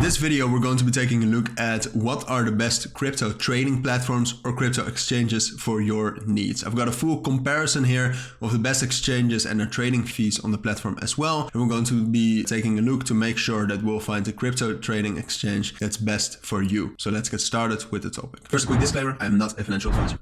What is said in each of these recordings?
this video, we're going to be taking a look at what are the best crypto trading platforms or crypto exchanges for your needs. I've got a full comparison here of the best exchanges and their trading fees on the platform as well. And we're going to be taking a look to make sure that we'll find a crypto trading exchange that's best for you. So let's get started with the topic. First, a quick disclaimer, I'm not a financial advisor.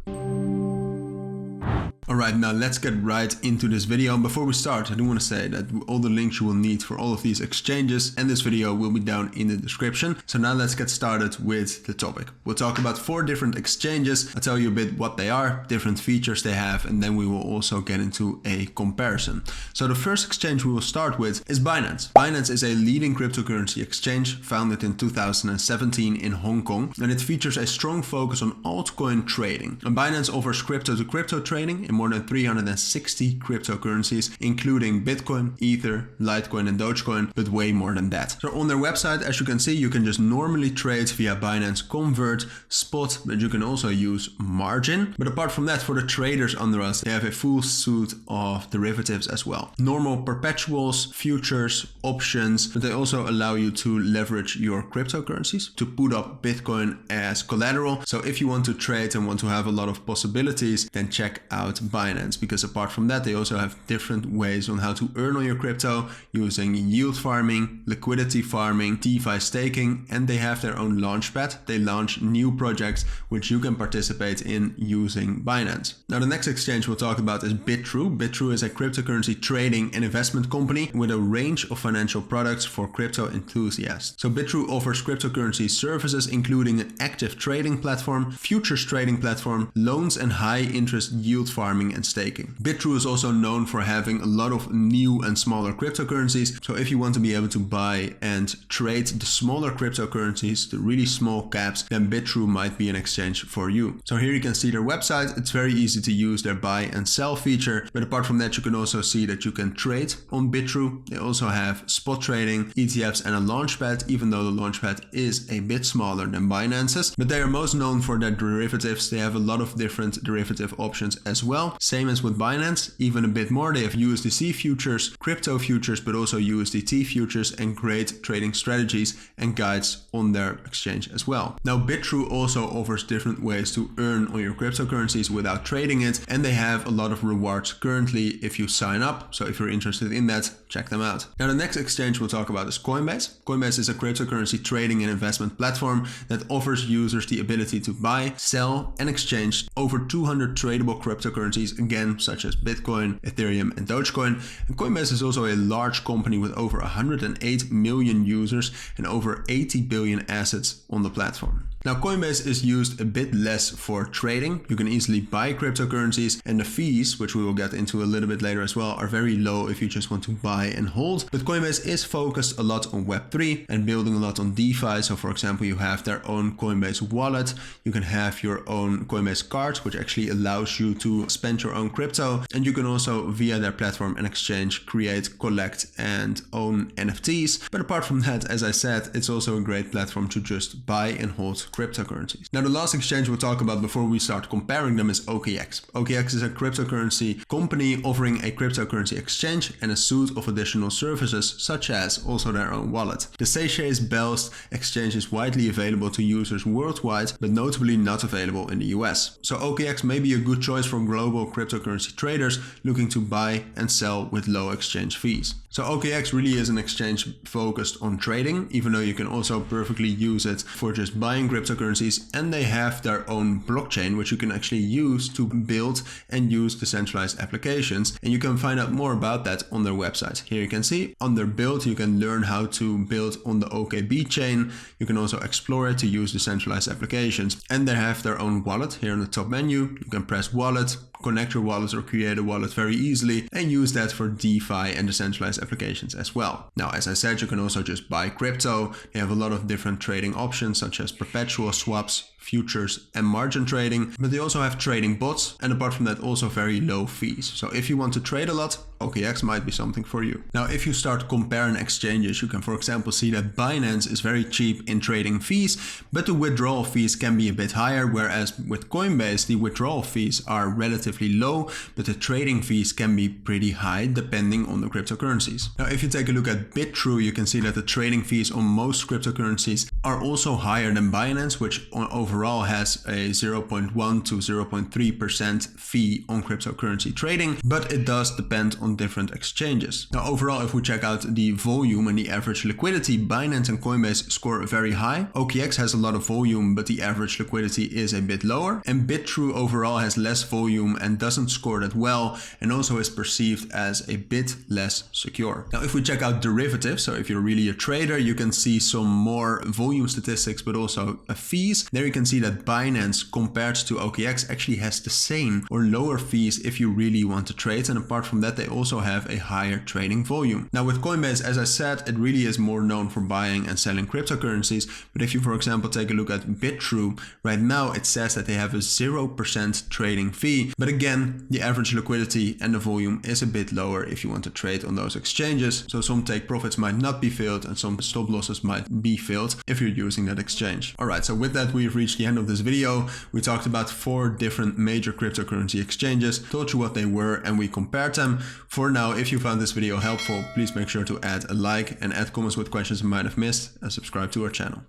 Alright, now let's get right into this video. And before we start, I do want to say that all the links you will need for all of these exchanges and this video will be down in the description. So now let's get started with the topic. We'll talk about 4 different exchanges. I'll tell you a bit what they are, different features they have, and then we will also get into a comparison. So the first exchange we will start with is Binance. Binance is a leading cryptocurrency exchange founded in 2017 in Hong Kong, and it features a strong focus on altcoin trading. And Binance offers crypto-to-crypto trading in more than 360 cryptocurrencies, including Bitcoin, Ether, Litecoin and Dogecoin, but way more than that. So on their website, as you can see, you can just normally trade via Binance Convert, Spot, but you can also use margin. But apart from that, for the traders under us, they have a full suite of derivatives as well. Normal perpetuals, futures, options, but they also allow you to leverage your cryptocurrencies to put up Bitcoin as collateral. So if you want to trade and want to have a lot of possibilities, then check out Binance, because apart from that, they also have different ways on how to earn on your crypto using yield farming, liquidity farming, DeFi staking, and they have their own launchpad. They launch new projects which you can participate in using Binance. Now the next exchange we'll talk about is Bitrue. Bitrue is a cryptocurrency trading and investment company with a range of financial products for crypto enthusiasts. So Bitrue offers cryptocurrency services including an active trading platform, futures trading platform, loans and high interest yield farming and staking. Bitrue is also known for having a lot of new and smaller cryptocurrencies. So if you want to be able to buy and trade the smaller cryptocurrencies, the really small caps, then Bitrue might be an exchange for you. So here you can see their website. It's very easy to use their buy and sell feature. But apart from that, you can also see that you can trade on Bitrue. They also have spot trading, ETFs and a launchpad, even though the launchpad is a bit smaller than Binance's. But they are most known for their derivatives. They have a lot of different derivative options as well. Same as with Binance, even a bit more. They have USDC futures, crypto futures, but also USDT futures and great trading strategies and guides on their exchange as well. Now Bitrue also offers different ways to earn on your cryptocurrencies without trading it, and they have a lot of rewards currently if you sign up. So if you're interested in that, check them out. Now the next exchange we'll talk about is Coinbase. Coinbase is a cryptocurrency trading and investment platform that offers users the ability to buy, sell and exchange over 200 tradable cryptocurrencies, again, such as Bitcoin, Ethereum and Dogecoin. And Coinbase is also a large company with over 108 million users and over 80 billion assets on the platform. Now Coinbase is used a bit less for trading. You can easily buy cryptocurrencies and the fees, which we will get into a little bit later as well, are very low if you just want to buy and hold. But Coinbase is focused a lot on Web3 and building a lot on DeFi. So for example, you have their own Coinbase wallet. You can have your own Coinbase card, which actually allows you to spend your own crypto. And you can also, via their platform and exchange, create, collect and own NFTs. But apart from that, as I said, it's also a great platform to just buy and hold cryptocurrencies. Now the last exchange we'll talk about before we start comparing them is OKX. OKX is a cryptocurrency company offering a cryptocurrency exchange and a suite of additional services, such as also their own wallet. The Seychelles-based exchange is widely available to users worldwide, but notably not available in the US. So OKX may be a good choice for global cryptocurrency traders looking to buy and sell with low exchange fees. So OKX really is an exchange focused on trading, even though you can also perfectly use it for just buying cryptocurrencies, and they have their own blockchain which you can actually use to build and use decentralized applications, and you can find out more about that on their website. Here you can see under build you can learn how to build on the OKB chain. You can also explore it to use decentralized applications, and they have their own wallet. Here on the top menu you can press wallet, connect your wallet or create a wallet very easily and use that for DeFi and decentralized applications as well. Now, as I said, you can also just buy crypto. They have a lot of different trading options such as perpetual swaps, futures and margin trading, but they also have trading bots, and apart from that also very low fees. So if you want to trade a lot, OKX might be something for you. Now, if you start comparing exchanges, you can, for example, see that Binance is very cheap in trading fees, but the withdrawal fees can be a bit higher, whereas with Coinbase, the withdrawal fees are relatively low, but the trading fees can be pretty high depending on the cryptocurrencies. Now, if you take a look at Bitrue, you can see that the trading fees on most cryptocurrencies are also higher than Binance, which overall has a 0.1 to 0.3% fee on cryptocurrency trading, but it does depend on different exchanges. Now, overall, if we check out the volume and the average liquidity, Binance and Coinbase score very high. OKX has a lot of volume, but the average liquidity is a bit lower. And Bitrue overall has less volume and doesn't score that well, and also is perceived as a bit less secure. Now, if we check out derivatives, so if you're really a trader, you can see some more volume statistics, but also fees. There you can see that Binance compared to OKX actually has the same or lower fees if you really want to trade. And apart from that, they also have a higher trading volume. Now with Coinbase, as I said, it really is more known for buying and selling cryptocurrencies. But if you, for example, take a look at Bitrue, right now it says that they have a 0% trading fee. But again, the average liquidity and the volume is a bit lower if you want to trade on those exchanges. So some take profits might not be filled and some stop losses might be filled if you're using that exchange. All right, so with that, we've reached the end of this video. We talked about 4 different major cryptocurrency exchanges, told you what they were, and we compared them. For now, if you found this video helpful, please make sure to add a like and add comments with questions you might have missed, and subscribe to our channel.